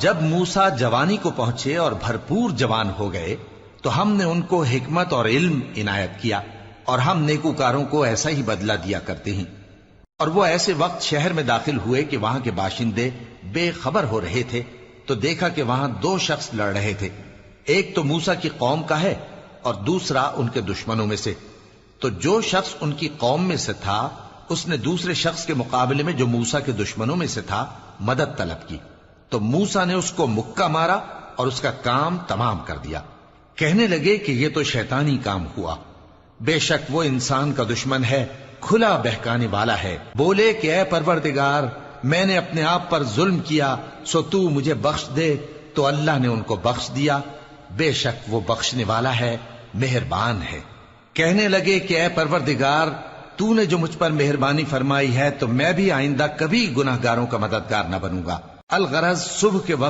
جب موسیٰ جوانی کو پہنچے اور بھرپور جوان ہو گئے تو ہم نے ان کو حکمت اور علم عنایت کیا، اور ہم نیکوکاروں کو ایسا ہی بدلہ دیا کرتے ہیں۔ اور وہ ایسے وقت شہر میں داخل ہوئے کہ وہاں کے باشندے بے خبر ہو رہے تھے، تو دیکھا کہ وہاں دو شخص لڑ رہے تھے، ایک تو موسیٰ کی قوم کا ہے اور دوسرا ان کے دشمنوں میں سے۔ تو جو شخص ان کی قوم میں سے تھا اس نے دوسرے شخص کے مقابلے میں جو موسیٰ کے دشمنوں میں سے تھا مدد طلب کی، تو موسیٰ نے اس کو مکہ مارا اور اس کا کام تمام کر دیا۔ کہنے لگے کہ یہ تو شیطانی کام ہوا، بے شک وہ انسان کا دشمن ہے، کھلا بہکانے والا ہے۔ بولے کہ اے پروردگار، میں نے اپنے آپ پر ظلم کیا، سو تو مجھے بخش دے، تو اللہ نے ان کو بخش دیا، بے شک وہ بخشنے والا ہے، مہربان ہے۔ کہنے لگے کہ اے پروردگار، تو نے جو مجھ پر مہربانی فرمائی ہے تو میں بھی آئندہ کبھی گناہگاروں کا مددگار نہ بنوں گا۔ الغرض صبح کے وقت